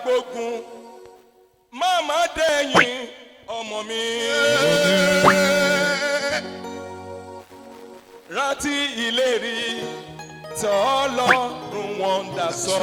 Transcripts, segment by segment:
gbógun máma dẹ̀yìn ọmọ mi. rántí ìlérí tí Ọlọ́run wọn dá sọ.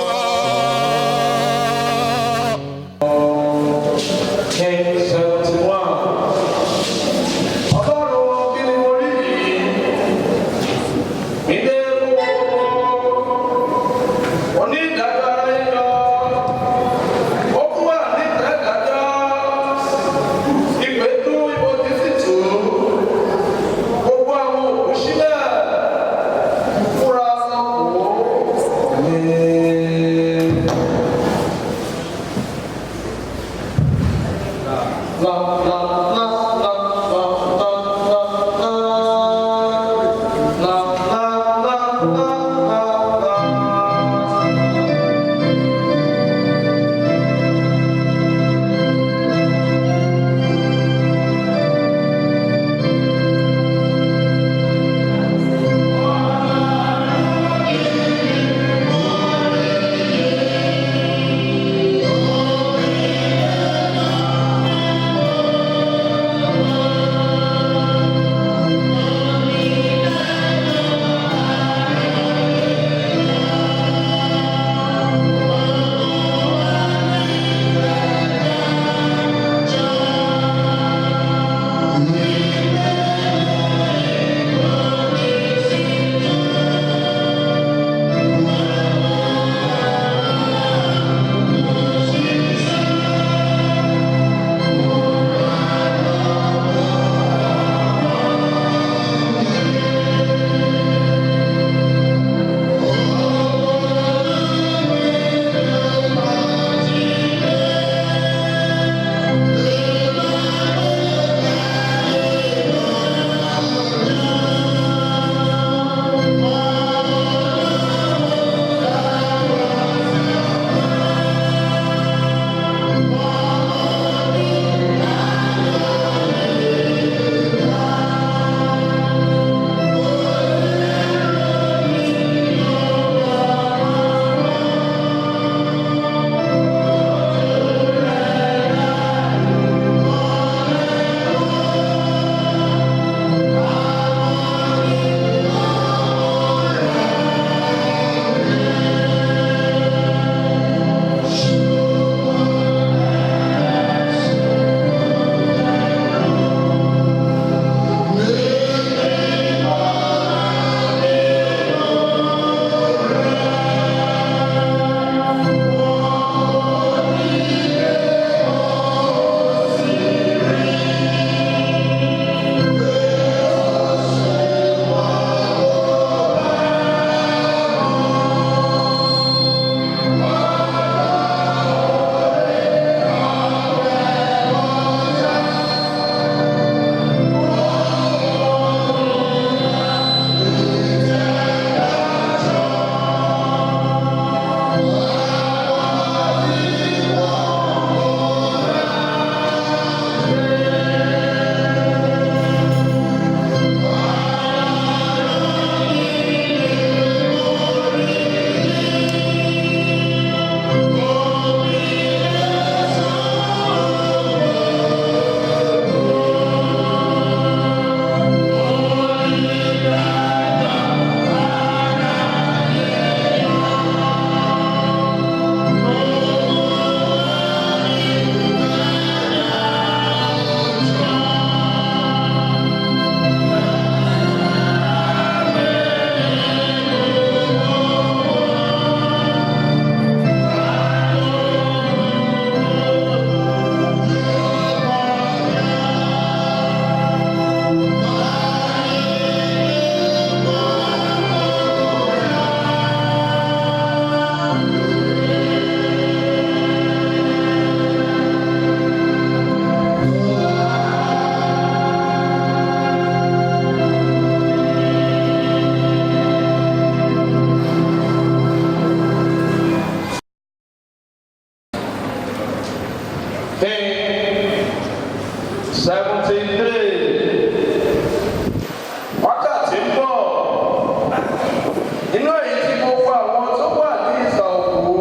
Inú èyí tí gbogbo àwọn tó wà ní ìsà òkú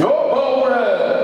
yóò gbọ́ ohùn rẹ̀.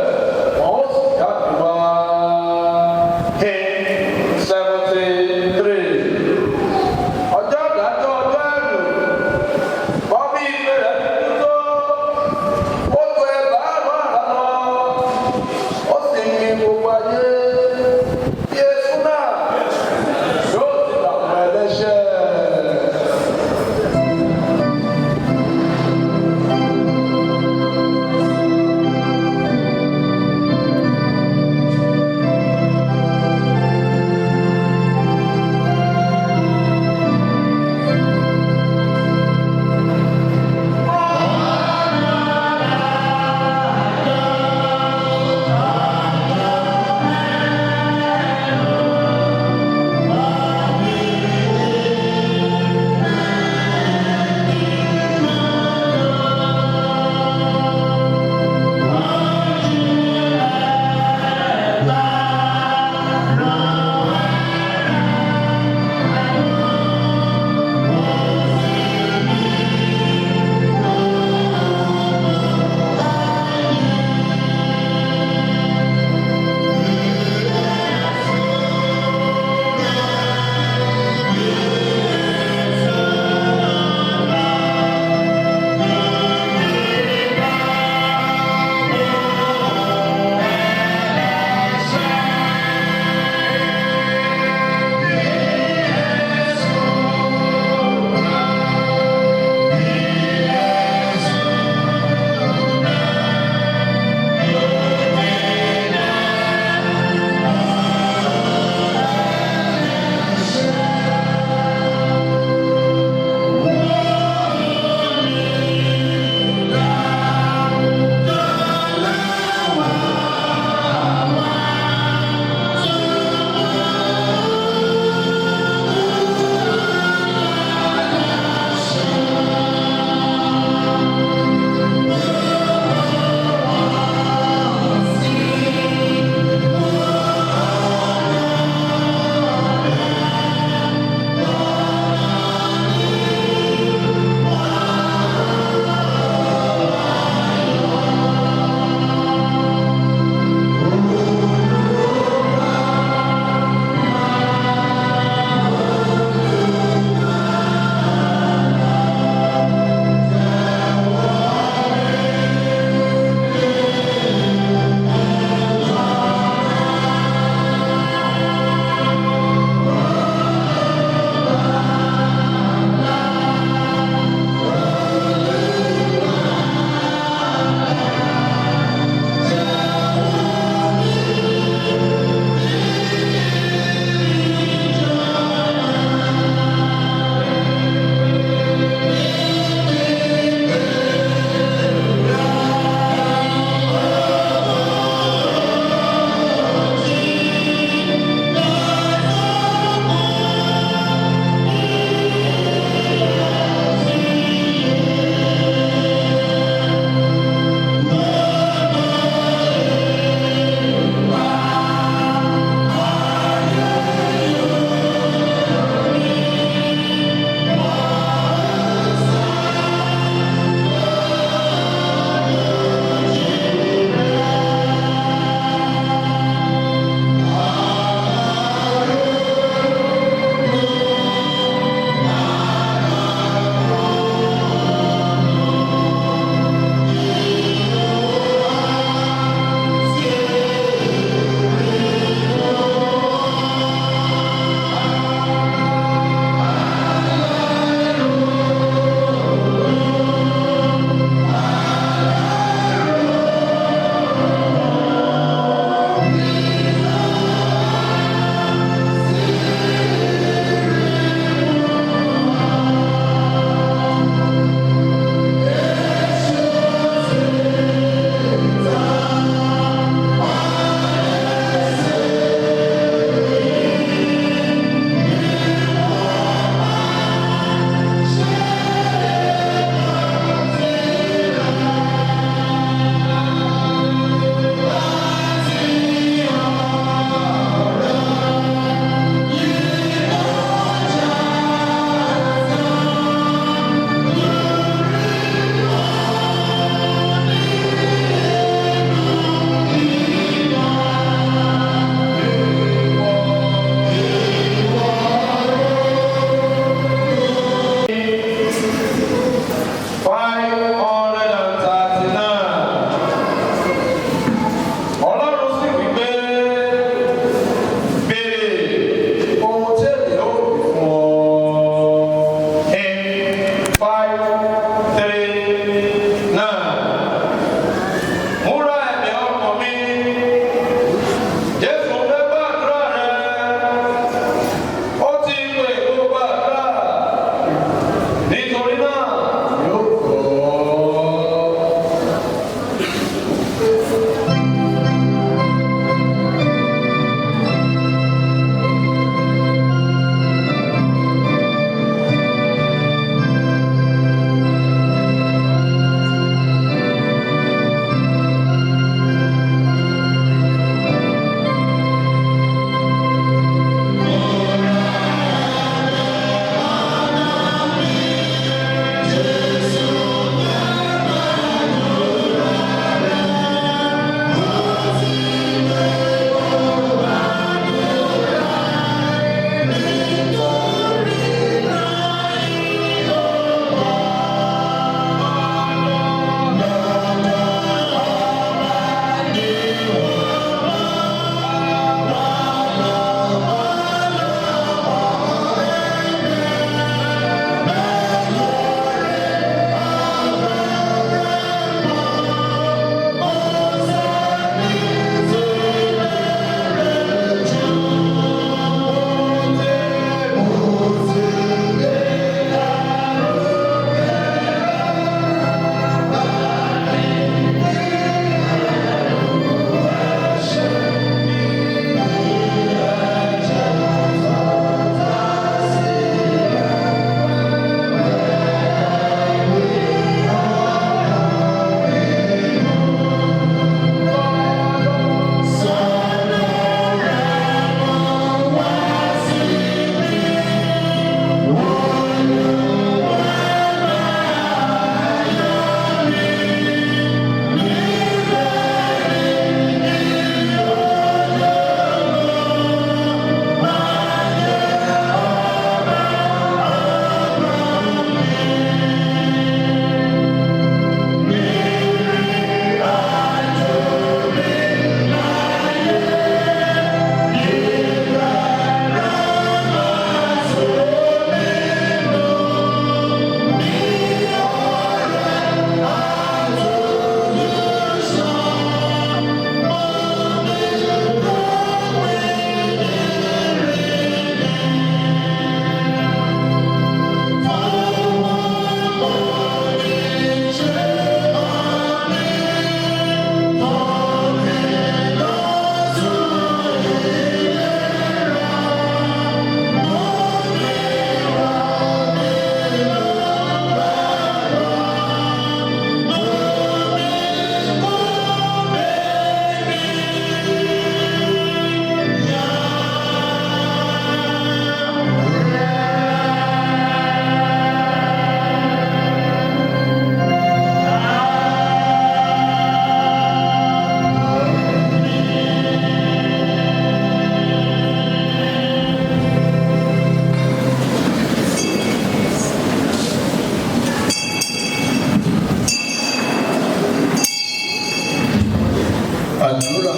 àdúrà.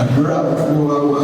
Àdúrà fún wa wá.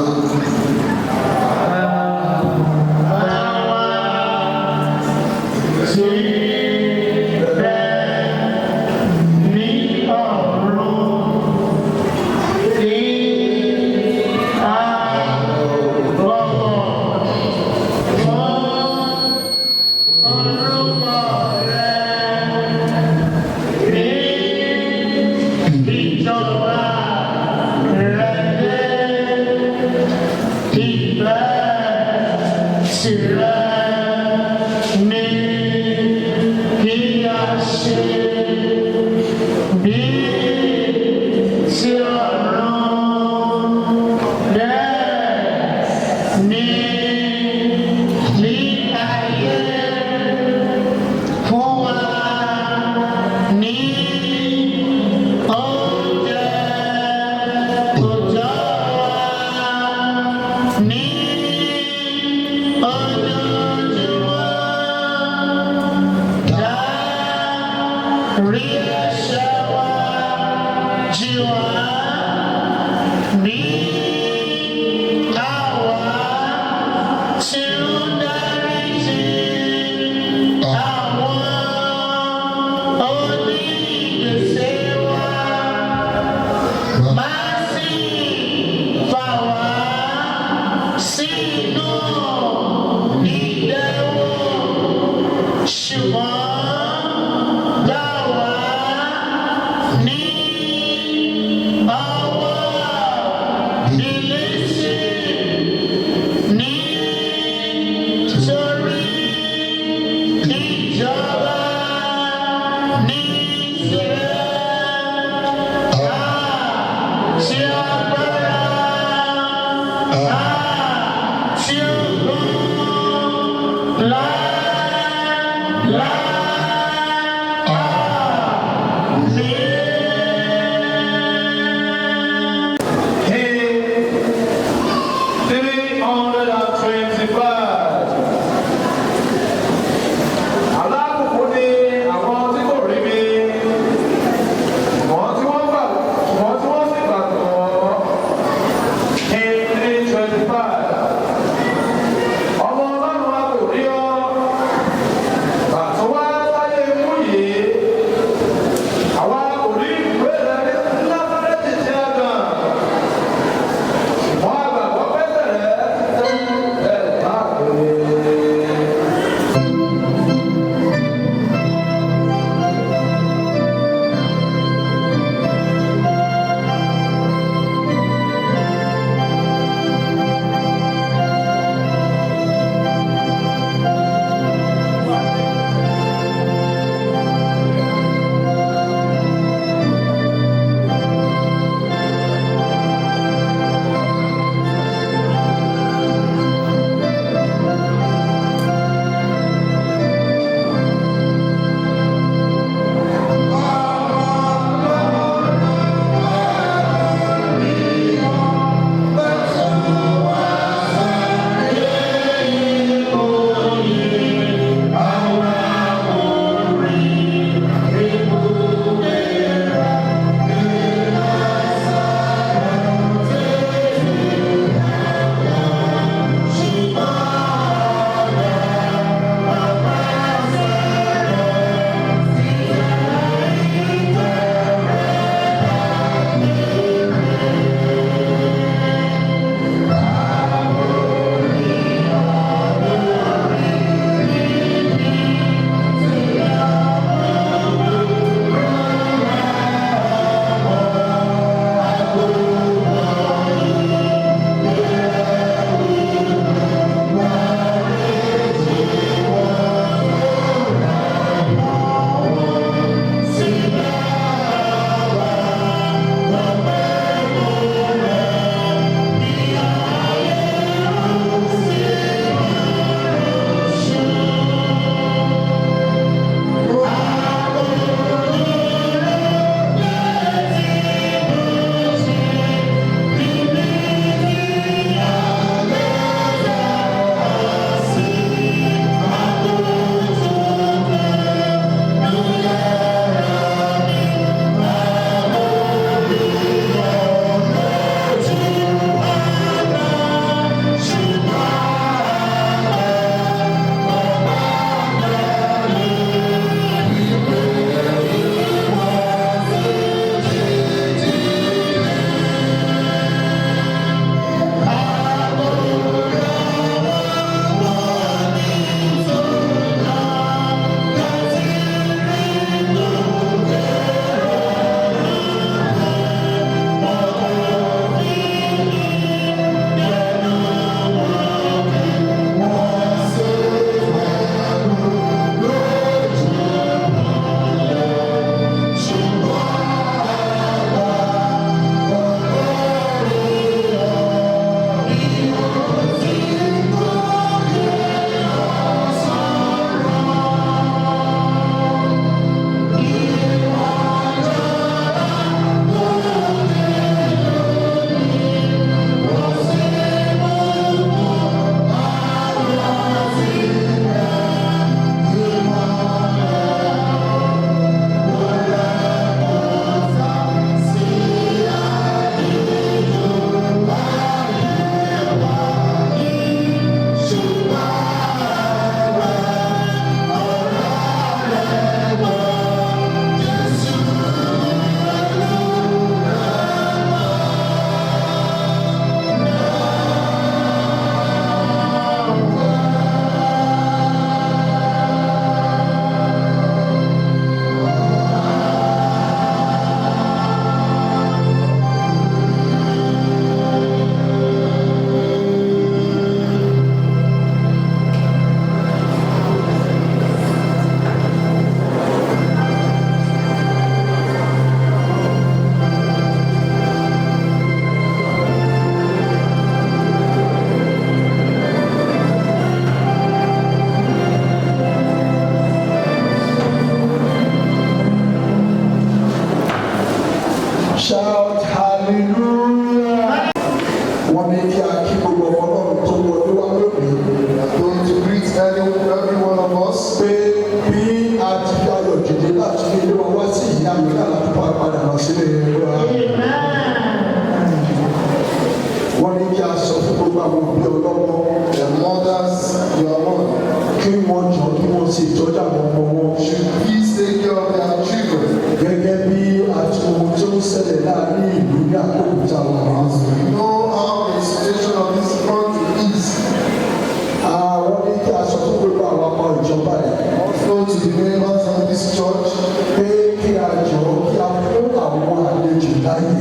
ìjọba yìí. Also to the members of this church. Pé kí a jọ kí a fún àwọn àlejò láyè.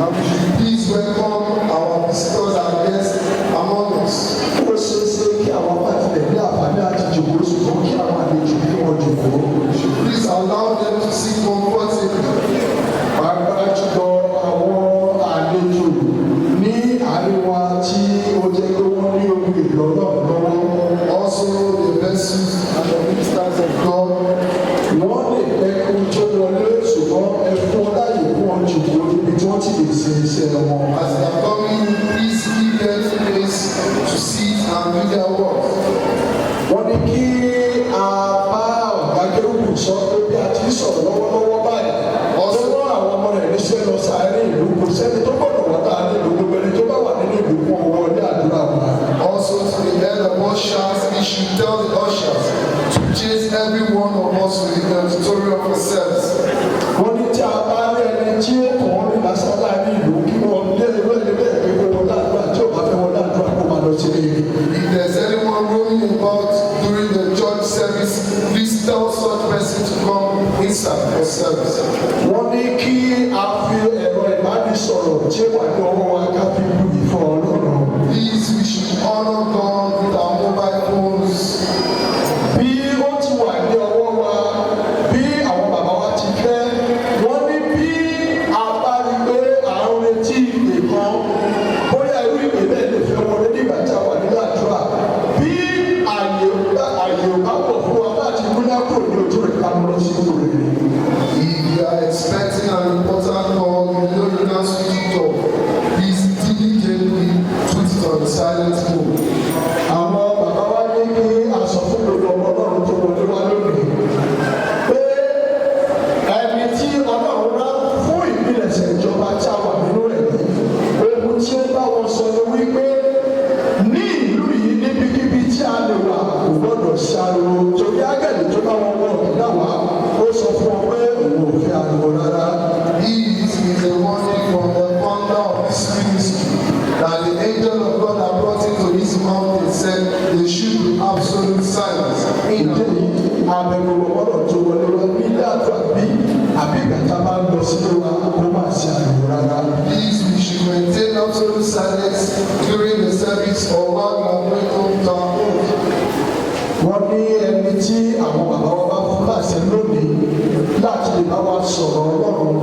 And we should please welcome our visitors and guests among us. Ó ṣe é ṣe kí àwọn pàtẹ́lẹ̀ ní àǹfààní àti jòkó ṣùgbọ́n kí àwọn àlejò kí wọ́n jòkó. Please allow them to sit comfortably. Pàápàá jùlọ àwọn àlejò ní àríwá tí ó jẹ́ pé wọ́n ní ohun èlò náà lọ́wọ́. Also the vessels and the ministers of God. Wọ́n lè pẹ́ kó tó wọlé ṣùgbọ́n ẹ̀fọ́ láyè fún wọn jòkó níbi tí wọ́n ti lè ṣe iṣẹ́ wọn. As they are coming, please give them space to sit and do their work. Wọ́n ní kí a bá ọ̀gágẹ́rùkù sọ pé bí a ti sọ̀rọ̀ lọ́wọ́lọ́wọ́ báyìí. Ọ̀sẹ̀ náà àwọn ọmọ rẹ̀ níṣẹ́ lọ sáré ìlú kò sẹ́ni tó gbọ́dọ̀ wọ́n tá a ní ìlú gbogbo ẹni tó bá wà nínú ìlú fún ọwọ́ ní àdúrà wọn. Also to the head of ushers, we should tell the ushers to chase every one of us to the auditorium for service. Wọ́n ní tí a bá rí ẹni tí ó kàn án ní lásánlá ní ìlú kí wọ́n lé ewé ilé pé kó wọn láàdúrà tí ò bá fẹ́ wọn láàdúrà kó máa lọ sí ilé. If there is anyone roaming about during the church service, please tell such person to come inside for service. Wọ́n ní kí a fi ẹ̀rọ ìbánisọ̀rọ̀ tí ó wà ní ọwọ́ wa ká fi lù ìfọ̀ Ọlọ́run. Please, we should honor God with our mobile phones. Bí ó ti wà ní ọwọ́ wa, bí àwọn bàbá wa ti fẹ́, wọ́n ní bí a bá rí pé à ń retí ìpè kan, bóyá irú ìpè bẹ́ẹ̀ lè fẹ́ wọlé nígbà tí a wà nínú àdúrà. Bí àyè ò bá pọ̀ fún wa láti múná kúrò ní ojú rẹ̀ ká mú lọ sí ìlú rẹ̀. If you are expecting an important call, you know you can switch it off. Please diligently put it on silent mode. Àwọn bàbá wa ní kí aṣọ fún gbogbo ọmọ Ọlọ́run tó wọlé wá lónìí. Pé ẹni tí Ọlọ́run rán fún ìpilẹ̀ṣẹ̀ ìjọba tí a wà nínú rẹ̀ yìí. Ohun tí ó bá wọn sọ ni wípé ní ìlú yìí níbikíbi tí a lè wà kò gbọ́dọ̀ ṣe ariwo. Torí ágẹ̀lì tó bá wọn wọ̀ nígbà wá, ó sọ fún ọ pé òun ò fẹ́ ariwo rárá. This is a warning from the founder of this ministry that the angel of God that brought him to this mountain said there should be absolute silence. Ìdí àbẹ̀wò gbọ́dọ̀ tó wọlé lọ ní ilé àdúrà bí àbí ìgbàta bá ń lọ sílé wa kó má ṣe ariwo rárá. Please, we should maintain absolute silence during the service or while we are going home to our home. Wọ́n ní ẹni tí àwọn bàbá wa bá fún láṣẹ lónìí láti lè bá wa sọ̀rọ̀ Ọlọ́run.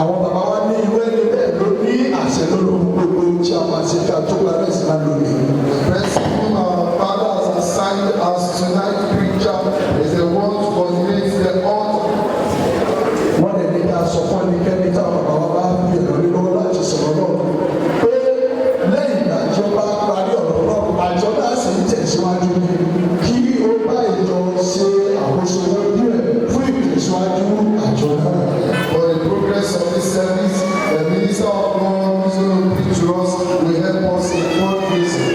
Àwọn bàbá wa ní ìwé ẹni bẹ́ẹ̀ ló ní àṣẹ lórí gbogbo tí a máa ṣe ká tó gba rẹ̀ sílá lónìí. The principal our father has assigned us tonight preacher is the one to coordinate the altar. Wọ́n lè ní ká sọ fún ẹnikẹ́ni tí àwọn bàbá wa bá fi ẹ̀rọ nínú láti sọ̀rọ̀ náà. Pé lẹ́yìn ìgbà tí ó bá parí ọ̀rọ̀ náà, àjọ náà sì ń tẹ̀síwájú kí ó bá ìjọ ṣe àkóso lójú ẹ̀ fún ìtẹ̀síwájú àjọ náà. For the progress of this service, the minister of God who is going to preach to us will help us in one reason.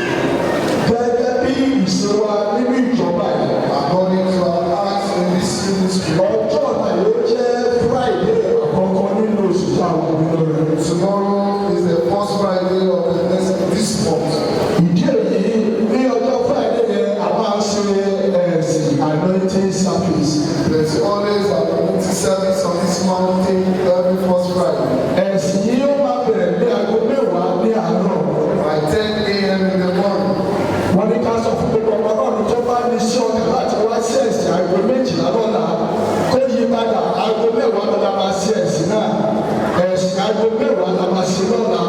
Gẹ́gẹ́ bí ìṣe wa nínú ìjọba yìí. According to our acts in this ministry. Ọjọ́ náà yóò jẹ́ Friday àkọ́kọ́ nínú oṣù tí a wà nínú rẹ̀. Tomorrow is the first Friday of this month. Ìdí èyí ní ọjọ́ Friday yẹn a máa ń ṣe anointing service. There is always an anointing service on this mountain every first Friday. Ẹ̀sìn yìí ó máa bẹ̀rẹ̀ ní aago mẹ́wàá ní àárọ̀. By 10 a.m. in the morning. Wọ́n ní ká sọ fún gbogbo ọmọ Ọlọ́run tó bá ní sí ọ̀gá láti wá sí ẹ̀sìn aago méjìlá lọ́la. Kó yí padà aago mẹ́wàá lọ́la máa sí ẹ̀sìn náà. Ẹ̀sìn aago mẹ́wàá la máa sí lọ́la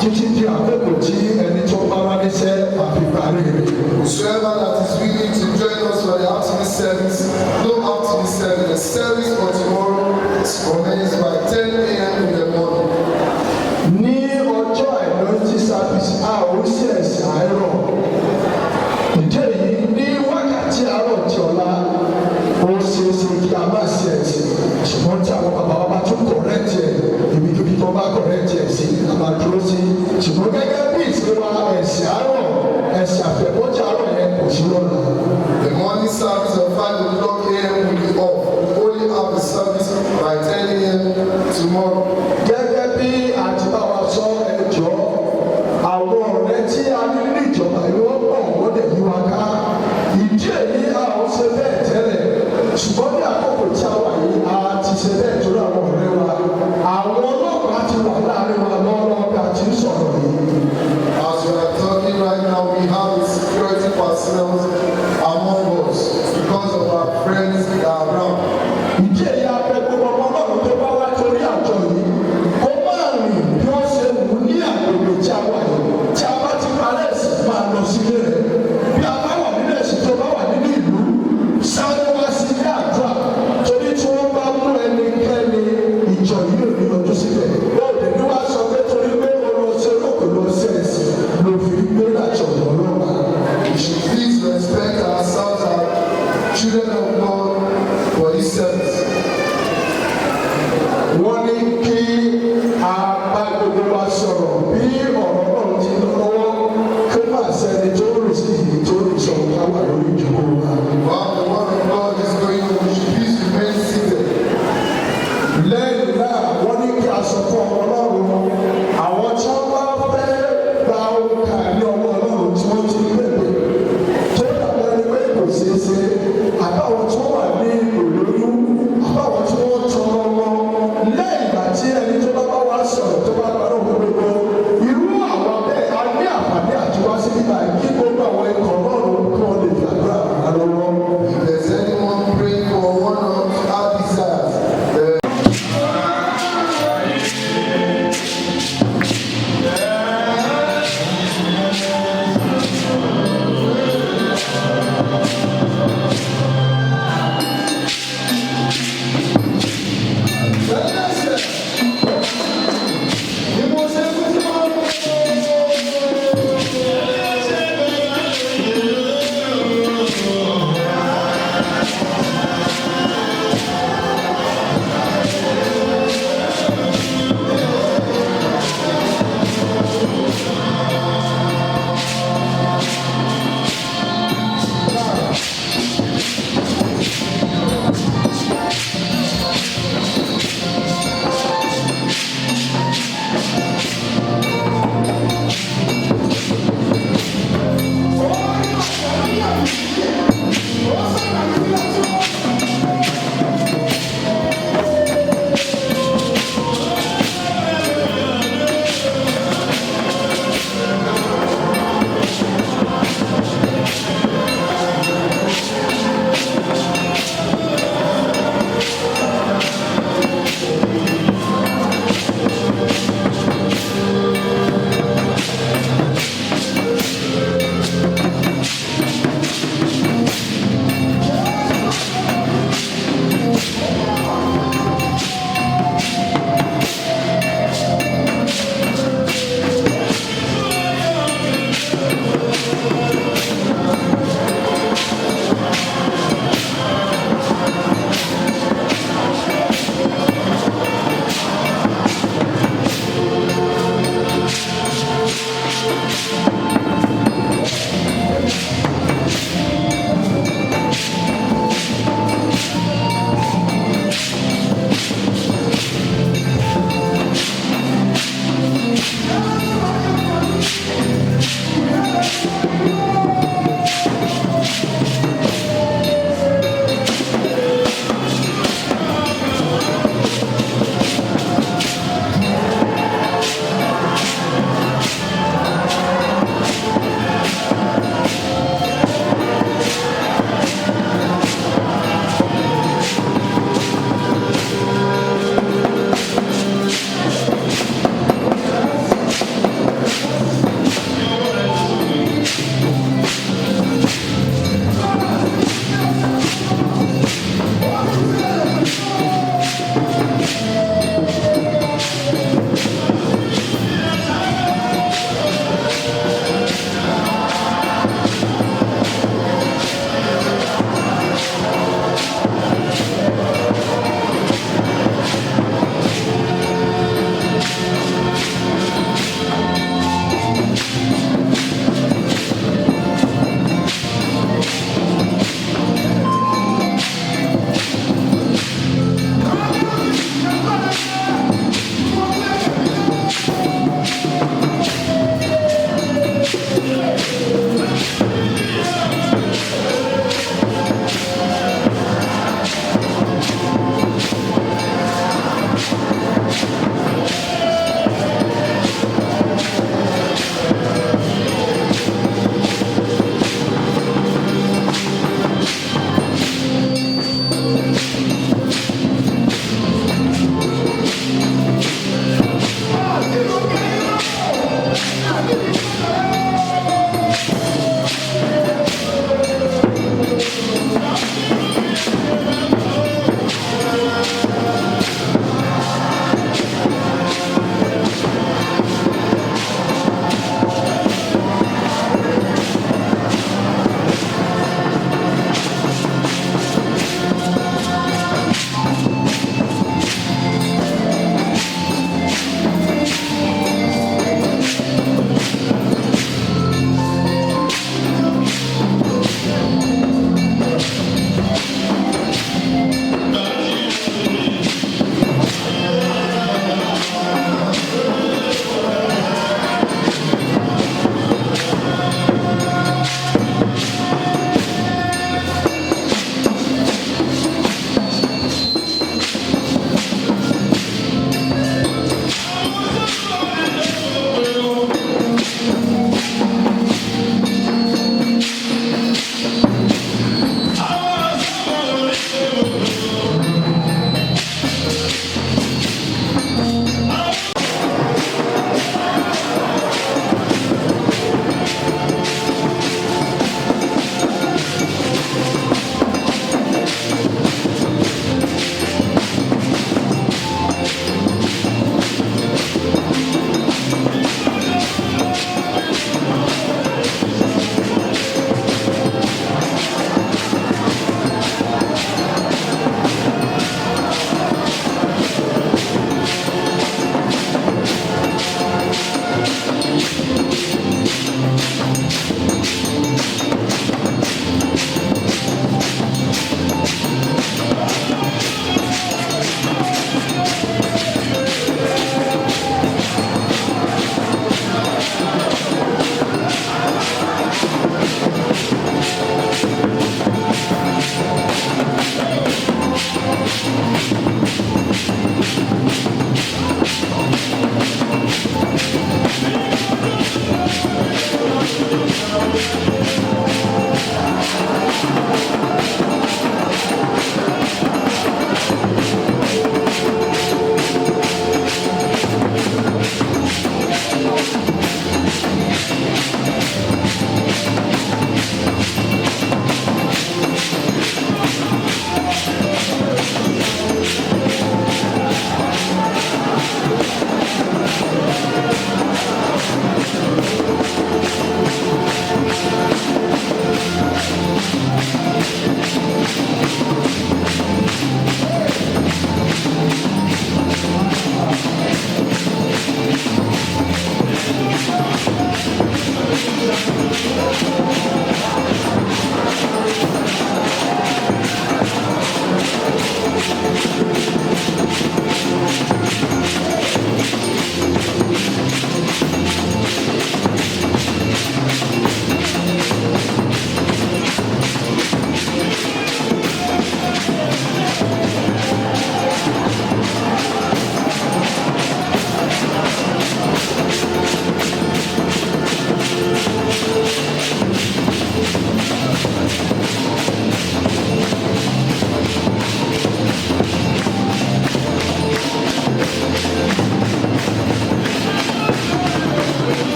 títí di àkókò tí ẹni tó bá wá níṣẹ́ àfi parí rẹ̀. Whoever that is willing to join us for the afternoon service, no afternoon service. The service for tomorrow commences by 10 a.m. in the morning. Ní ọjọ́ anointing service, a ò sí ẹ̀sìn àárọ̀. Ìdí èyí ní wákàtí àárọ̀ tí ọ̀la ó ṣeé ṣe kí a má sí ẹ̀sìn. Ṣùgbọ́n tí àwọn bàbá wa bá tún kọ̀rẹ́tì ẹ̀, ibi tó bá kọ̀rẹ́tì ẹ̀ sí, a máa dúró sí. Ṣùgbọ́n gẹ́gẹ́ bí ìṣe wa ẹ̀sìn àárọ̀, ẹ̀sìn àfẹ̀mọ́jà àárọ̀ yẹn kò sí lọ́la. The morning service of 5 o'clock a.m. will be off. We only have the service by 10 a.m. tomorrow. Gẹ́gẹ́ bí àtibáwa sọ ẹjọ́, àwọn ọ̀rẹ́ tí a ní nínú ìjọba ìwọ́n pọ̀ wọ́n dẹ̀ yí wa ká. Ìdí èyí a ò ṣe bẹ́ẹ̀ ourselves among us because of our friends that are around. Ìdí èyí apẹ̀gbọ́ ọmọ ọlọ́run tó bá wá torí àjọ yìí, ó máa rìn bí wọ́n ṣe wù ní àgbègbè tí a wà yìí. Tí a bá ti parẹ́ ẹ̀sìn máa lọ sílé rẹ̀. Bí a bá wà nínú ẹ̀sìn tó bá wà nínú ìlú, sáré wá sí ilé àdúrà. Torí tí wọ́n bá mú ẹnikẹ́ni ìjọ yìí ò ní ọdún sílẹ̀. Bóòdù ni wàá sọ pé torí pé olóṣèlú kò lọ sí ẹ̀sìn ló fi gbé láti ọ̀dọ̀ ọlọ́run. We should please respect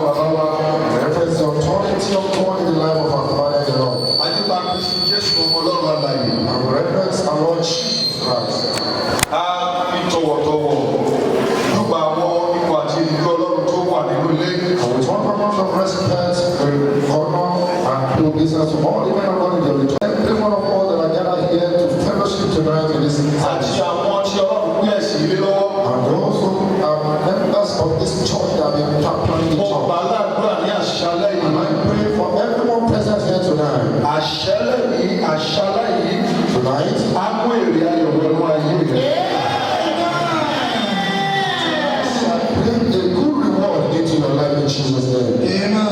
Reference the authority of God in the life of our Father in the Lord. And reference our Lord Jesus Christ. And with one purpose of respect, honor, and do business to all the men of God in the return. Every one of all that are gathered here to fellowship tonight in this service. And those who are members of this church that have been planning the church. And I pray for everyone present here tonight. Bring a good reward into your life in Jesus' name.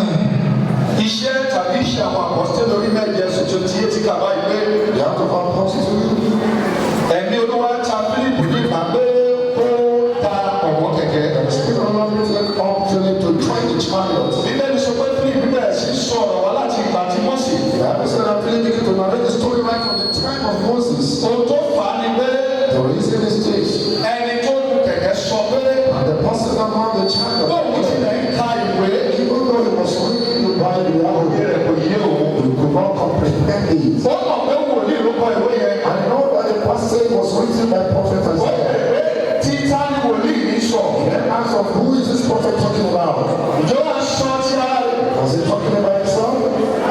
Iṣẹ́ tàbí iṣẹ́ àwọn àpọ́sítélì orí méje ṣoṣo tí etí kàbá ìgbé. The act of apostle. Ẹ̀mí Olúwa ta Fílípù ní ìgbàgbé kó ta ọ̀wọ́ kẹ̀kẹ́. The Spirit of the Lord take up Philip to join the chariot. Bíbélì sọ pé Fílípù bẹ̀rẹ̀ sí sọ̀rọ̀ wá láti ìgbà tí Mósè. The Bible said that Philip began to narrate the story right from the time of Moses. Ohun tó fà á ni pé The reason is this. ẹni tó gun kẹ̀kẹ́ sọ pé And the person among the chariot. bóun tilẹ̀ ń ka ìwé Even though he was reading the Bible, òye rẹ̀ kò yé òun. he could not comprehend it. Ó mọ̀ pé wòlíì ló kọ ìwé yẹn. I know that the passage was written by prophet Ó Isaiah. bẹ̀rẹ̀ pé títà ni wòlíì ní sọ. Then ask of who is this prophet talking about? Ìjọ wa sọ ti ara rẹ̀ Was he talking about himself?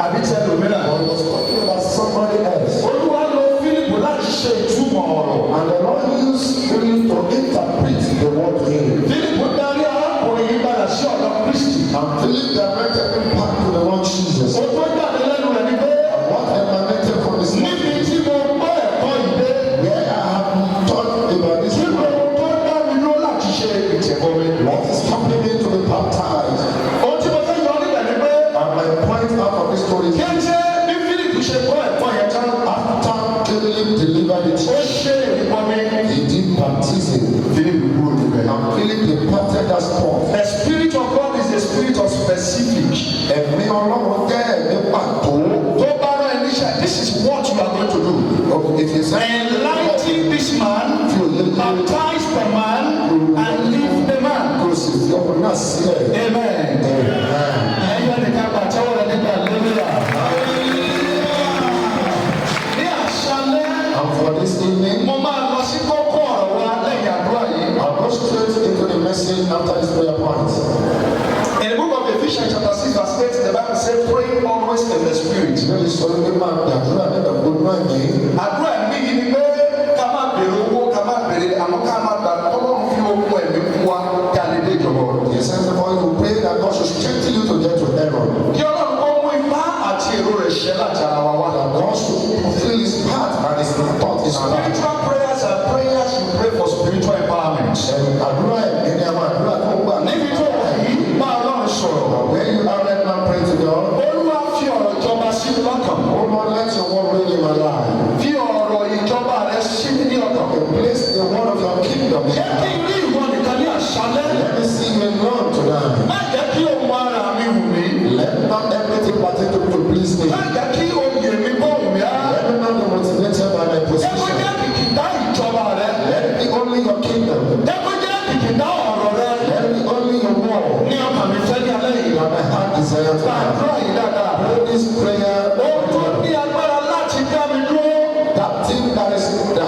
àbí tẹ lòmínà. Or he was talking about somebody else? Olúwa lo Fílípù láti ṣe ìtumọ̀ ọ̀rọ̀. And the Lord used Philip to interpret the word to him. Fílípù darí arákùnrin yìí padà sí ọ̀dọ̀ Kristi. And Philip directed him back to the Lord Jesus. Ó tó jáde lẹ́nu rẹ̀ ni pé What emanated from his mouth, níbi tí mo gbọ́ ẹ̀kọ́ yìí dé. where I have been taught about this, Kí ló tó dá mi dúró láti ṣe ìtẹ̀bọmi? what is stopping me to be baptized? Ohun tí mo fẹ́ yọ níbẹ̀ ni pé And my point out of this story is kéńté bí Fílípù ṣe gbọ́ ẹ̀kọ́ yẹn tán. after Philip delivered it, Ó ṣe ìrìbọmi. he did baptism. Fílípù kúrò níbẹ̀. And Philip departed that spot. The spirit of God is a spirit of specific. Ẹ̀mí Ọlọ́run jẹ́ ẹ̀mí pàtó. Tó bá rán ẹni ṣe, this is what you are going to do. If you say, Enlighten this man, baptize the man, and leave the man. kò sì fi ọmọ náà sílẹ̀. Amen. Ẹyọ nìkan pàtẹ́wọ̀ rẹ̀ nígbà lẹ́lẹ́yà. Ní àṣálẹ́, And for this evening, mo máa lọ sí kókó ọ̀rọ̀ wa lẹ́yìn àdúrà yìí. I'll go straight into the message after this prayer point. In the book of Ephesians chapter 6 verse 8, the Bible says, praying always in the spirit. Ìbéèrè sọ wípé máa gbàdúrà nígbà gbogbo náà yìí. Àdúrà ẹ̀mí yìí ni pé ká má bèrè owó, ká má bèrè àmọ́ ká má gbà Ọlọ́run fi okun ẹ̀mí fún wa kí a lè dé ìjọba. The essence of all you pray that God should strengthen you to get to heaven. Kí Ọlọ́run kó mú ipá àti èrò rẹ̀ ṣẹ láti ara wa wá. That God should fulfill his part and his thought is right. Spiritual prayers are prayers you pray for spiritual empowerment. Àdúrà ẹ̀mí ni àwọn àdúrà tó ń gbà. Níbi tó wà yìí, bá Ọlọ́run sọ̀rọ̀. When you are right now praying to God, Olúwa fi ọ̀rọ̀ ìjọba sí mi lọ́kàn. oh Lord, let your word reign in my life. Fi ọ̀rọ̀ ìjọba rẹ̀ sí mi ní ọkàn. Place the word of your kingdom in Jẹ́ kí me. n rí ìwọ nìkan ní àṣálẹ́. Let me see you alone tonight. Má jẹ́ kí ohun ara mi wù mí. Let not everything pertain to me to please me. Má jẹ́ kí oyè mi bọ̀ wù mí á. Let me not be motivated by my Jẹ́ kó position. jẹ́ kìkìdá ìjọba rẹ̀. Let it be only your kingdom. Jẹ́ kó jẹ́ kìkìdá ọ̀rọ̀ rẹ̀. Let it be only your word. Ní ọkàn mi fẹ́ ní alẹ́ yìí. That my heart desire to have. Gbàdúrà yìí dáadáa. Pray this prayer. Ohun tó ní agbára láti dá mi dúró. That thing that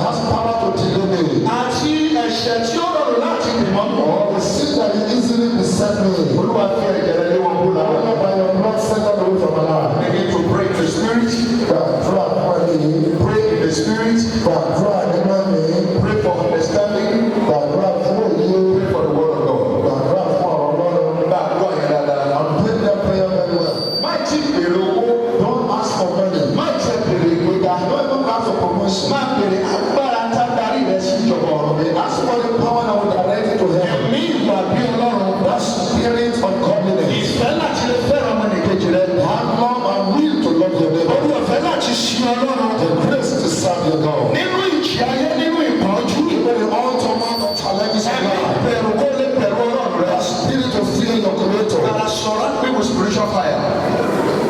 has power to delay me. Àti ẹ̀ṣẹ̀ tí ó rọrùn láti dìmọ́ mọ́. Or the sin that is easily beset me. Olúwa fi ẹ̀jẹ̀ rẹ̀ lé wọn kú lára. Lord, by your blood, set them away from my life. Begin to pray in the spirit. Gbàdúrà fún ẹni. Pray in the spirit. Gbàdúrà nínú ẹ̀mí. Pray for understanding. Gbàdúrà fún òye. Pray for the word of God. Gbàdúrà fún ọ̀rọ̀ Ọlọ́run. Gbàdúrà yẹn dáadáa. And pray that prayer very well. Má ti bèrè owó. Don't ask for money. Má ti bèrè ìgbéga. Don't even ask for promotion. Má bèrè agbára tá a darí rẹ̀ sí ìjọba ọ̀rọ̀ mi. Ask for the power that will direct you to heaven. Ẹ̀mí ìwà bí Ọlọ́run. That spirit of godliness. Ìfẹ́ láti lè fẹ́ràn ọmọnìkejì rẹ̀. Have love and will to love your neighbor. Olú ọ̀fẹ́ láti sin Ọlọ́run. The grace to serve your God. Nínú ìjì ayé, nínú ìpọ́njú. Even in all turmoil of challenges of Ẹ̀mí life. ìbẹ̀rù kó lè bẹ̀rù Ọlọ́run rẹ̀. That spirit of fear your creator. That has surrounded me with spiritual fire.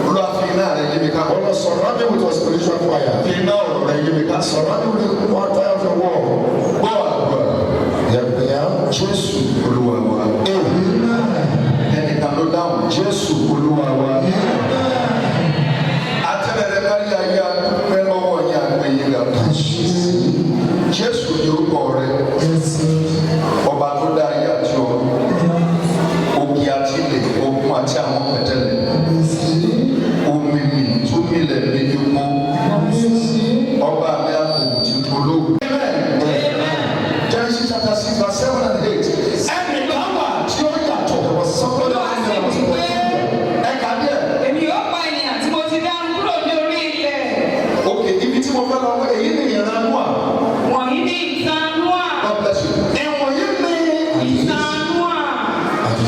Olúwa fi iná rẹ̀ yí mi ká. Oh Lord, surround me with your spiritual fire. Fi iná ọ̀rọ̀ rẹ̀ yí mi ká. Surround me with the fire of your word. Gbọ́ àgbà. Yeah. Jésù Olúwa wa. Amen. Jésù Olúwa wa. Àtẹ̀lẹ́rẹ́ kárí ayé àdúpẹ́ lọ́wọ́ yín àgbẹ̀yẹ gàdá. Jésù ni orúkọ rẹ̀. Ọba tó dá ayé àti ọ̀run. Òkè àti ilẹ̀, òkun àti àwọn pẹ̀tẹ́lẹ̀. Omimi tó milẹ̀ méjì mọ́. Ọba mi àkókò ti polówó. Genesis chapter 6 verse 7 and 8. Ẹnì kan wà tí ó yàtọ̀. There was somebody that was ẹ̀ka díẹ̀. Èmi yóò pa ènìyàn tí mo ti dá kúrò ní orí ilẹ̀. Ok, ibi tí mo fẹ́ lọ wọ èyí ni ìran Nóà. Wọ̀nyí ni ìtàn Nóà. God bless you. Ìwọ̀nyí ni Ìtàn Nóà.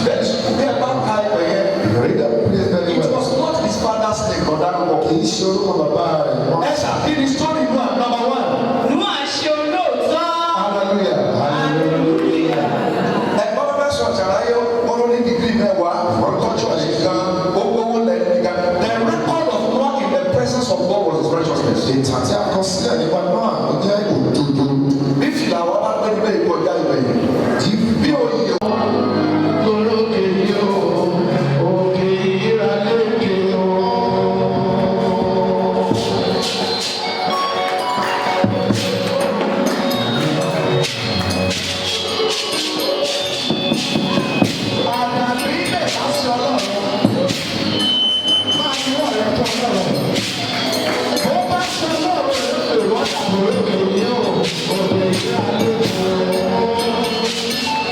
Yes, bí ẹ bá ka ìwẹ̀ yẹn. Read that place very It well. was not his father's name, but that was. Kì í ṣe orúkọ bàbá rẹ̀. Ẹ ṣàkíyèsí story Nóà number 1. Nóà ṣe olóòótọ́. Hallelujah. Ẹ̀gbọ́n bá sọ ṣàlàyé olórí dìgírì mẹ́wàá ọ̀tọ́jọ́ nìkan owó lẹ́nu nìkan. The record of Noah in the presence of God was his righteousness. Ìtàn tí a kọ sílẹ̀ nípa náà ó jẹ́ òdodo. Bí fìlà wa bá gbé níbẹ̀ ìkọjá ìbẹ̀ yìí. Bí òye. Lókè yóò, òkè ìrànlẹ́kẹ̀ o. Àdàbí ilẹ̀ láti ọlọ́run. Máa ní ọ̀rẹ́ tó lọ́rọ̀. Bó bá ṣe lọ́rọ̀ lókè wọ́n kò lókè yóò, òkè ìrànlẹ́kẹ̀ o.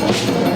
Thank you.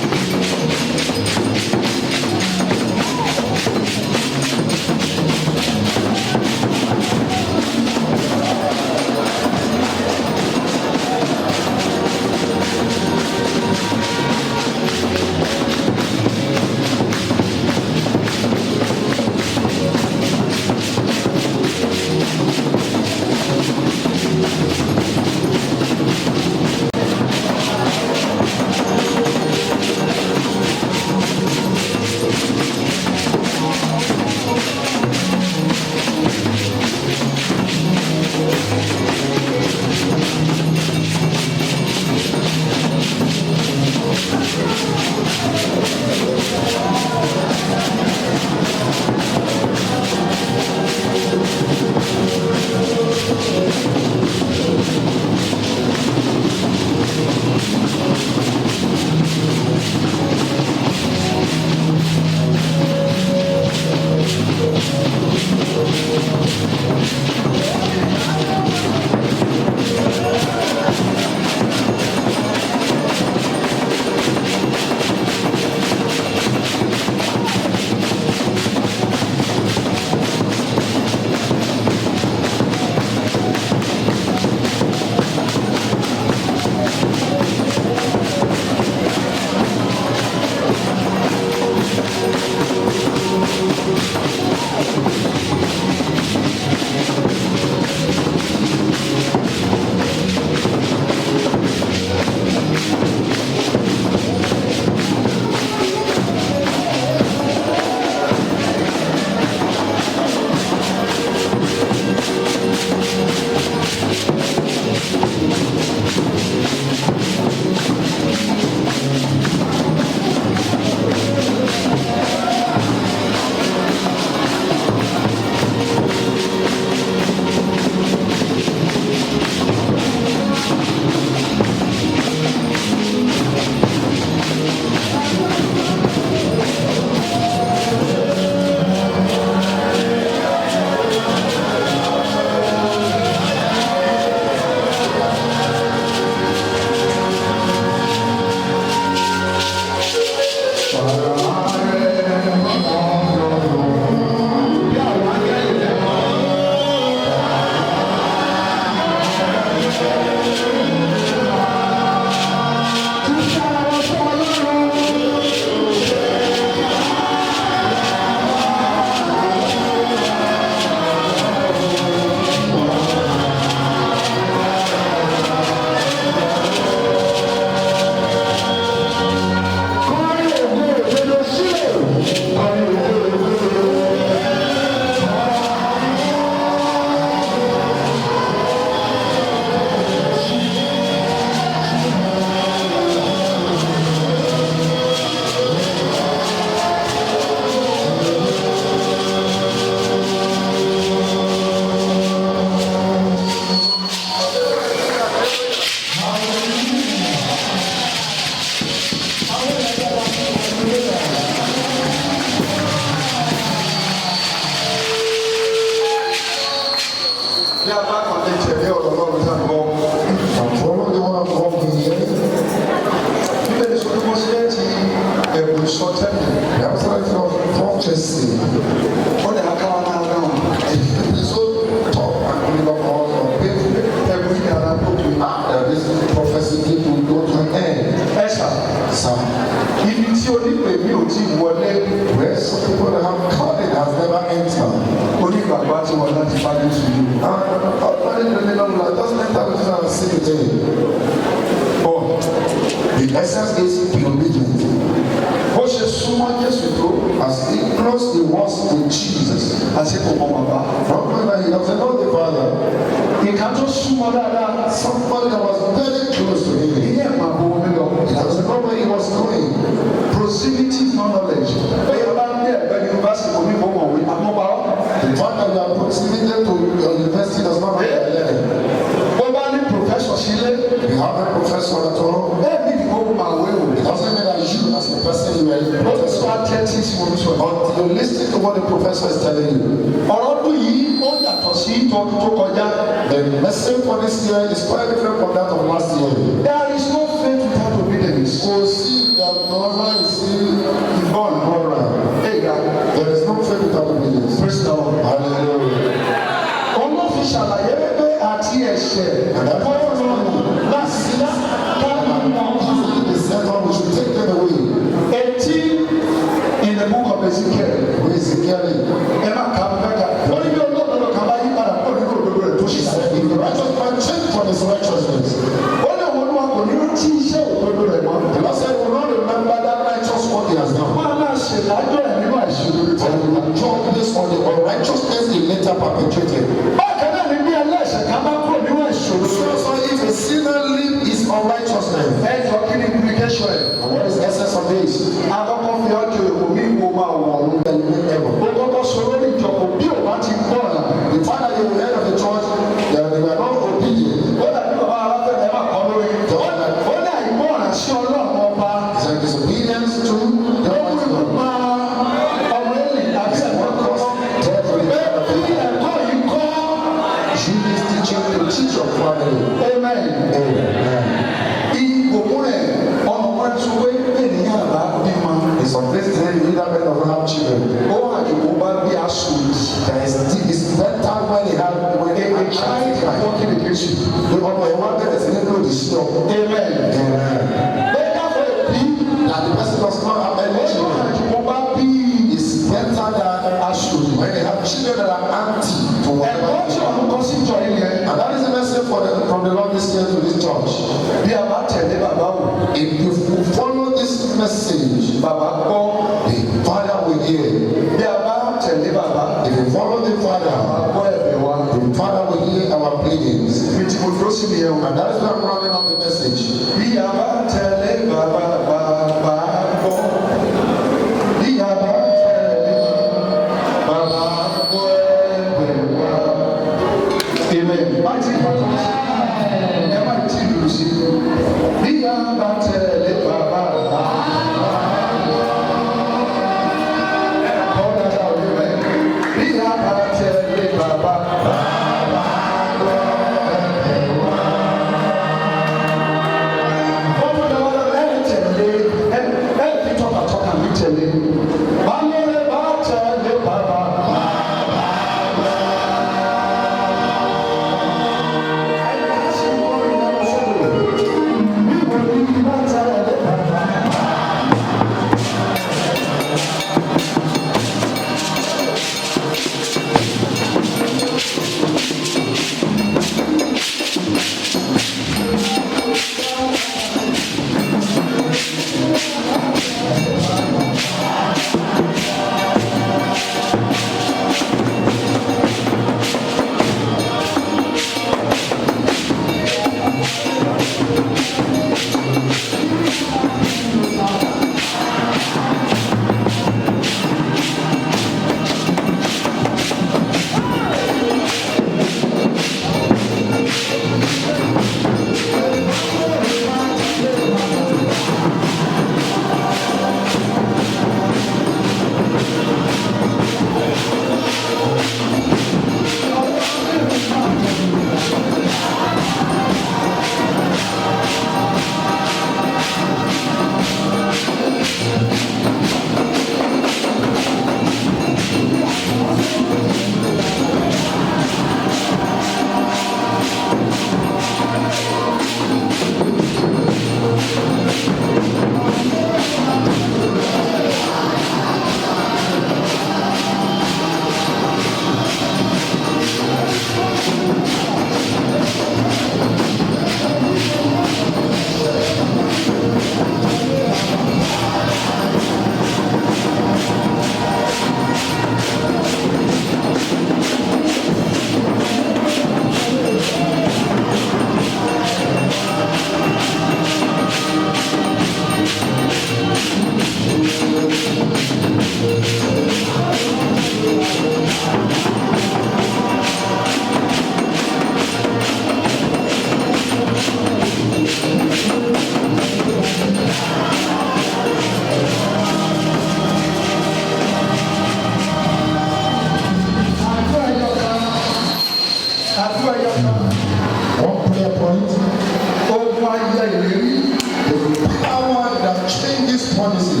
keeps promises.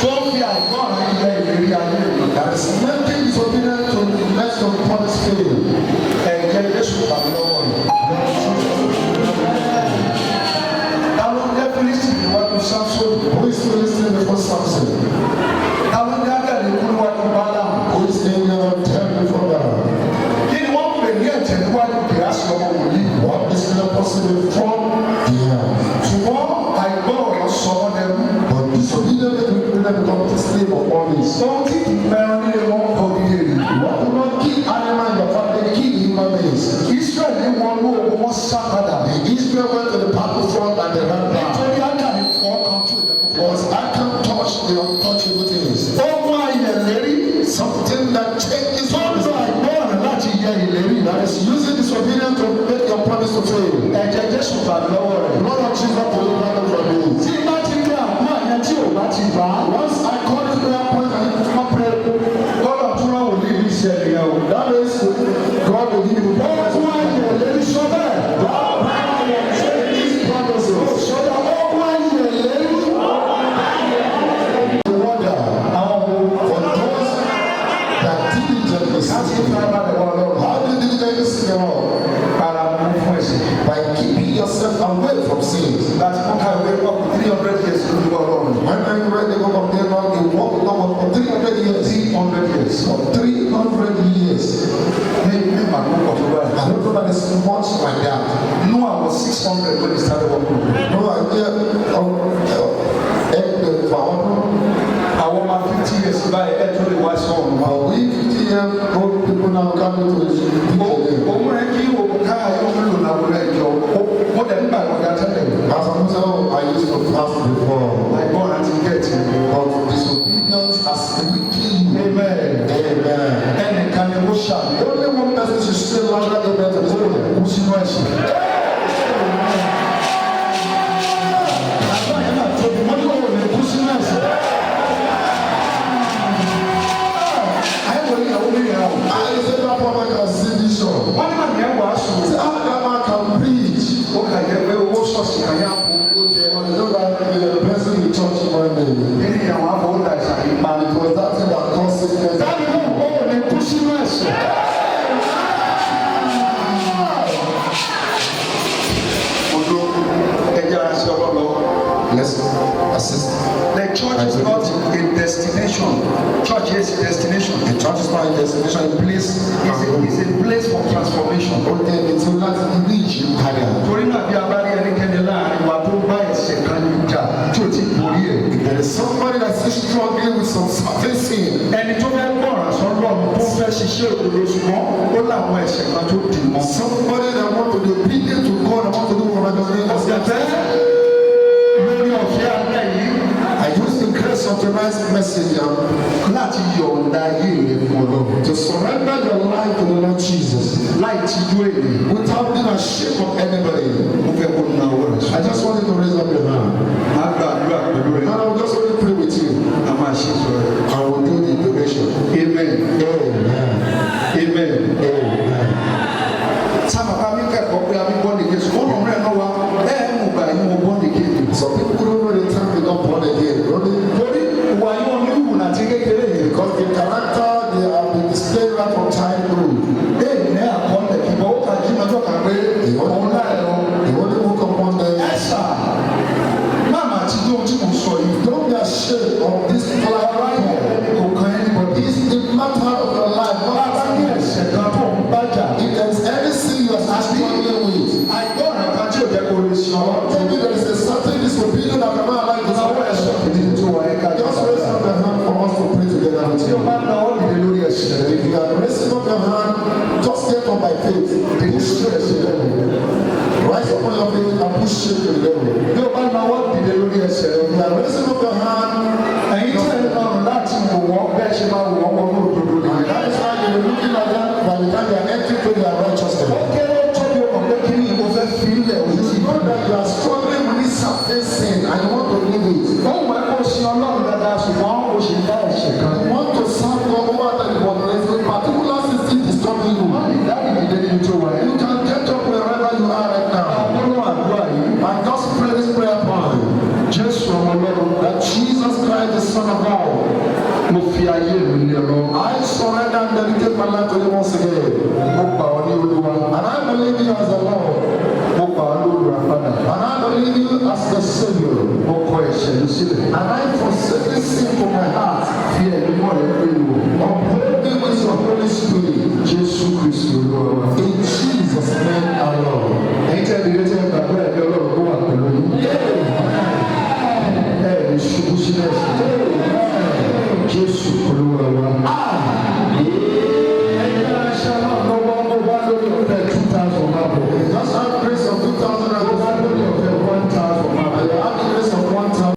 tó fi àìgbọ́ràn ilẹ̀ ìlérí ayé rẹ̀. That is making disobedient to the next of promise fail. Ẹ̀jẹ̀ Jésù tàbí lọ́wọ́ rẹ̀. Táwọn jẹ́ Fílísì níwájú Sámsón. Who is Philistine before Samson? Táwọn jẹ́ Ágàdì kú níwájú Bálámù. Who is Daniel 10 before Balaam? Kí ni wọ́n pè ní ẹ̀jẹ̀ níwájú Gèásì ọmọ wòlíì? What is leprosy from the earth? Ṣùgbọ́n àìgbọ́ràn sọ wọ́n dẹrú. But disobedient people become the slave of all this. Ohun tí ìmẹ̀rún nílé wọn kọ nílé rẹ̀. What do not kill animal in your family, kill human beings. Israẹli ní wọn ló ogun wọn sá padà. Israel went to the battlefront and they ran back. Nítorí Ágàdì fọ́ kan tó ìdẹ́kùn. Because I can touch the untouchable things. Ohun ayẹ̀lérí. Something that changes Tọ́jú àìgbọ́ràn láti yẹ ìlérí. that is using disobedience to make your promise to fail. Ẹ̀jẹ̀ Jésù tàbí lọ́wọ́ rẹ̀. Lord of Jesus will deliver them from you. Tí bá ti gbé àpò àyàn tí ò bá ti bá. Once I call this prayer point and you cannot pray, Gbọ́dọ̀ tún rán wòlíì bí ìṣẹ̀lẹ̀ yẹn o. that means God will give you the promise. Ohun ayẹ̀lérí sọ bẹ́ẹ̀. God will change these promises. Sọ̀rọ̀ ohun ayẹ̀lérí. The wonder Àwọn wo for those that diligently láti seek fi Him. ara rẹ̀ wọ lọ́rùn. How do you diligently seek the Lord? Para mú fún ẹ̀sìn. By keeping yourself away from sins. Láti mú káwé ọkùn 300 years lórí ọlọ́run. When I read the book of Daniel, he walked with God for 300 years. 300 years. For 300 years. Ní màgbọ́n pọ̀ tó báyìí. I don't know that it's much like that. Noah was 600 when he started working. No idea of Àwọn ọmọ 50 years báyìí ẹ̀ tó lè wá sọ̀rọ̀. we 50-year-old people now coming to the people. Òun rẹ̀ kí òun káyà yóò múlò láwọn ẹ̀jọ̀. Ó dẹ̀ nígbà ìwọ̀dà tẹ́lẹ̀. As I'm saying, I used to fast before. Àìgbọ́n àti gẹ̀ẹ́tì. But disobedience has weakened you. Amen. Amen. Ẹnìkan ni ó ṣàmì. Only one person should still louder amen to this prayer. Kú sínú ẹ̀sìn. Àgbà yẹn náà tóbi, wọ́n ní òun lè kú sínú ẹ̀sìn. Àyẹ̀wò ìyàwó mi yẹn o. I said that prophet can sing this song. Wọ́n ní màmí ẹ̀ wàásù. Say, how that man can preach? Ó kà jẹ́ pé owó ṣọ́ọ̀ṣì kan yá fún owó jẹ. But you know that the person in church one day. Nínú ìyàwó àbọ̀ ó dà ìsàlẹ̀ ìpa. It was that thing that caused sickness. Dábì mú òun lè kú sínú ẹ̀sìn. Odo ẹja àṣẹ ọlọ́lọ́. Let's assist. The church is not a destination. Church is a destination. The church is not a destination, a place. It's a place for transformation. Okay, it's not ilé ìṣèkáyà. Torí náà bí a bá rí ẹnikẹ́ni láàrin wa tó bá ẹ̀ṣẹ̀ kan ní ìjà tí ò ti borí ẹ̀. There is somebody that's still struggling with some certain sin. Ẹni tó fẹ́ gbọ́ràn sọ́lọ́run tó fẹ́ ṣiṣẹ́ òdodo ṣùgbọ́n ó láwọn ẹ̀ṣẹ̀ kan tó dì mọ́. Somebody that want to be obedient to God and want to do what God does. Ọ̀sẹ̀ lórí ọ̀fẹ́ alẹ́ yìí I use the grace of tonight's message láti yọ̀ǹda ayé rẹ̀ fún Ọlọ́run. to surrender your life to the Lord Jesus Láì tijú èrè, without being ashamed of anybody. mo fẹ́ kó na owó rẹ̀ sọ. I just want you to raise up your hand. Má gba àdúrà pẹ̀lú rẹ̀. And I will just only pray with you. A máa ṣe sọ rẹ̀. I will do the donation. Amen. Amen. Amen. Amen. Sábà bá mi kẹ́kọ̀ọ́ pé a mi bọ́ nìkejì. Ṣùgbọ́n ọ̀rọ̀ rẹ̀ náà wá mú gbà yín mo bọ́ nìkejì. Some people don't know the time they got born again. Only Torí ìwà yín wọn ní ìwù àti kékeré yìí. because the character they have been displayed right from childhood. Bẹ́ẹ̀ni ní àkọọ́lẹ̀ ìbọn ó kà jí lọ́jọ́ kan pé òun láì lọ. They only woke up one day. Ẹ̀sà máàmá àti tó tí mo sọ yìí. Don't be ashamed of this flower right here. Kò kan anybody. It's the matter of your life. Bá a bá ní ẹ̀ṣẹ̀ kan tó ń bájà. If there is any sin you are struggling with, Àìgbọ́ràn kan tí ò jẹ́ kó lè ṣe ọ́. maybe there is a certain disobedience that cannot allow you to Ìnáwó ẹ̀ṣọ́ kìdí tó wà ẹ̀ka just raise up your hand for us to pray together with Tí o you. bá náwó dìde lórí ẹ̀ṣẹ̀ rẹ̀. If you are raising up your hand, just get up by faith. Dìde lórí ẹ̀ṣẹ̀ rẹ̀. Rise up on your feet and push it to the devil. Bí o bá náwó dìde lórí ẹ̀ṣẹ̀ rẹ̀. If you are raising up your hand, Ẹ̀yin tí ẹ̀ lọ́rùn láti wò wọ́n bẹ́ẹ̀ ṣe máa wò wọ́n wọnú òdodo and nìyẹn. that is why you are looking at them by the time you are entering to their righteousness. Kéré tó bí o mọ̀ pé kí ni ìwọ fẹ́ fi ilẹ̀ òyìn sí. You know that you are struggling with this certain sin and you want to leave it. Wọ́n mọ̀ ẹ́ kó sin Ọlọ́run dáadáa ṣùgbọ́n o ṣe dá ẹ̀ṣẹ̀ kan. You want to serve God over the but there is a particular system disturbing you. Wọ́n lè dá ìdílé ní tó wà ẹ́. You can get up wherever you are right now Àwọn àdúrà yìí. and just pray this prayer. my life to you once again. And I believe you as the Lord. And I believe you as the Savior. And I forsake this sin from my heart. Uphold me with your Holy Spirit. In Jesus' name alone. Just have grace of 2,000 and 1,000. And you have the grace of 1,000.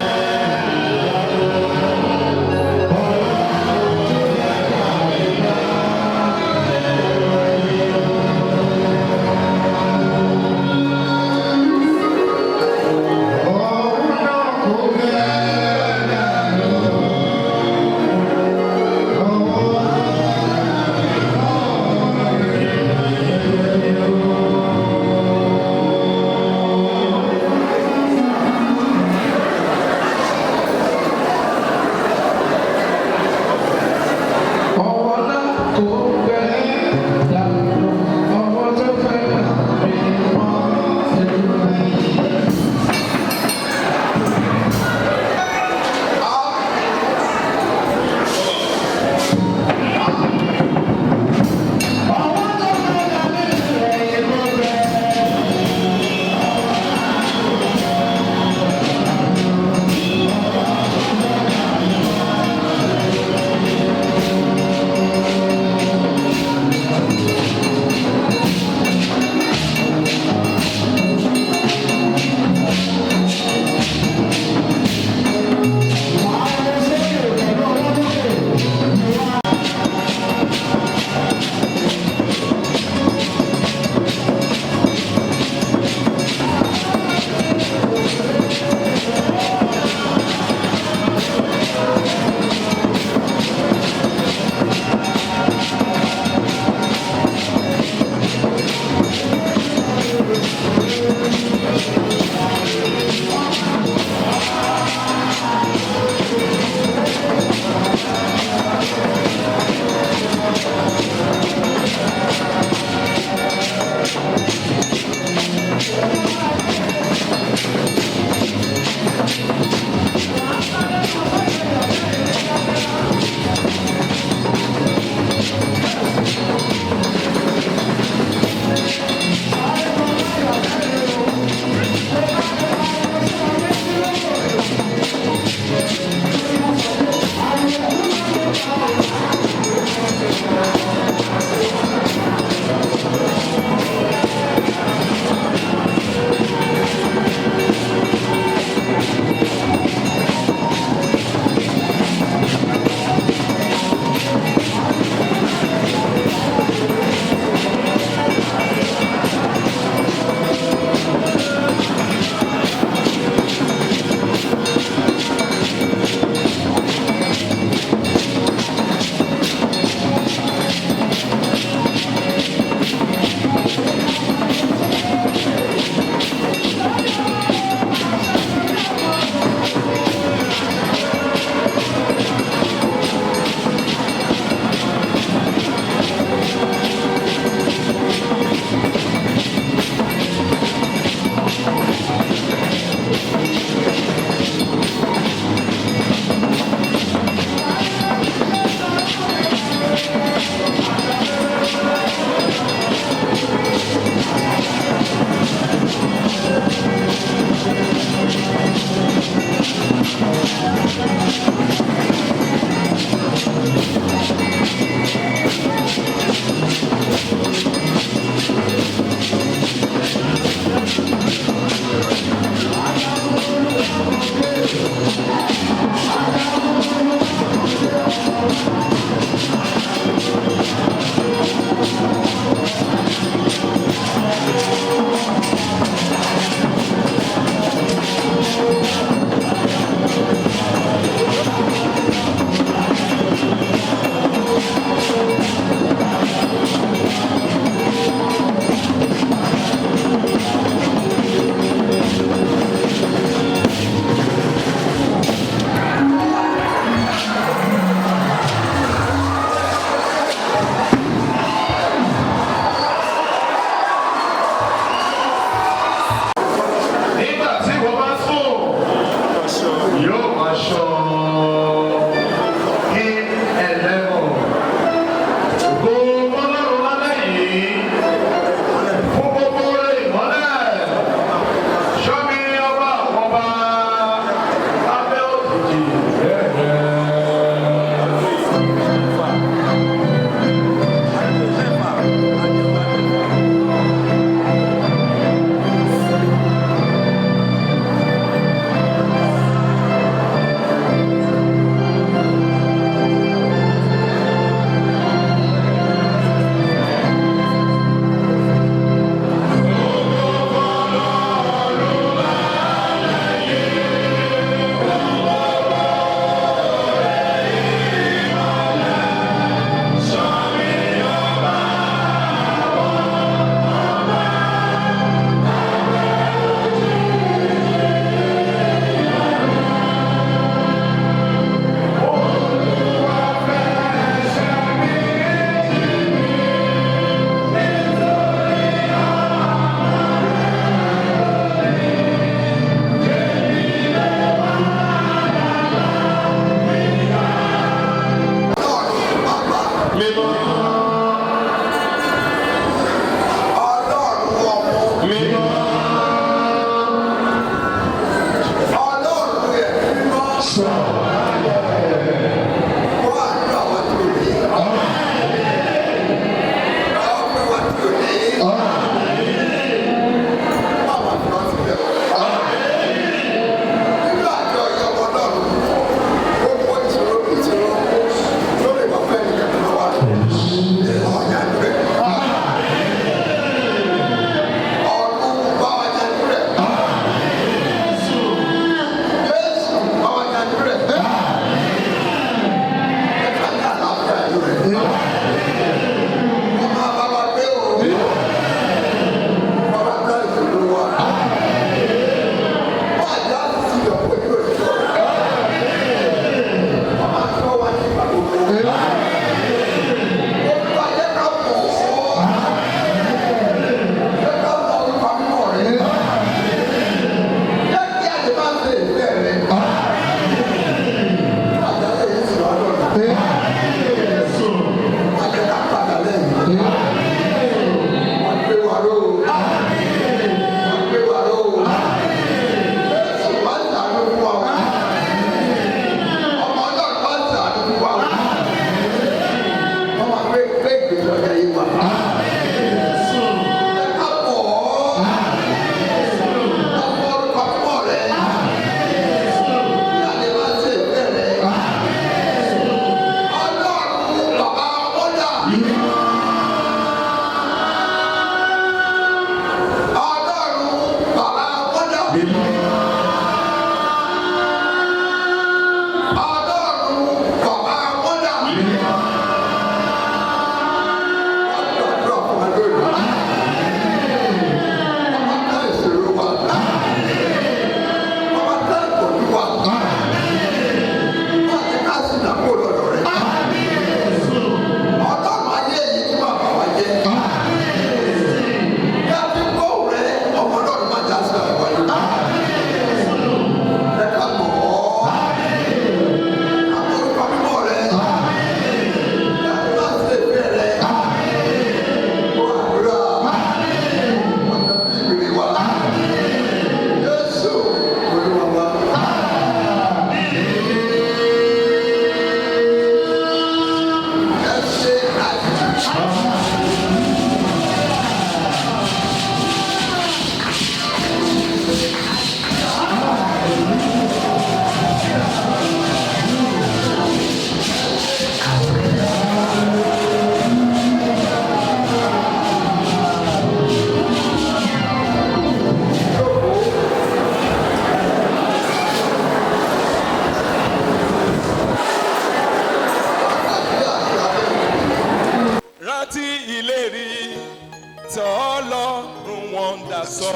tọ́lọ́run wọn dà sọ.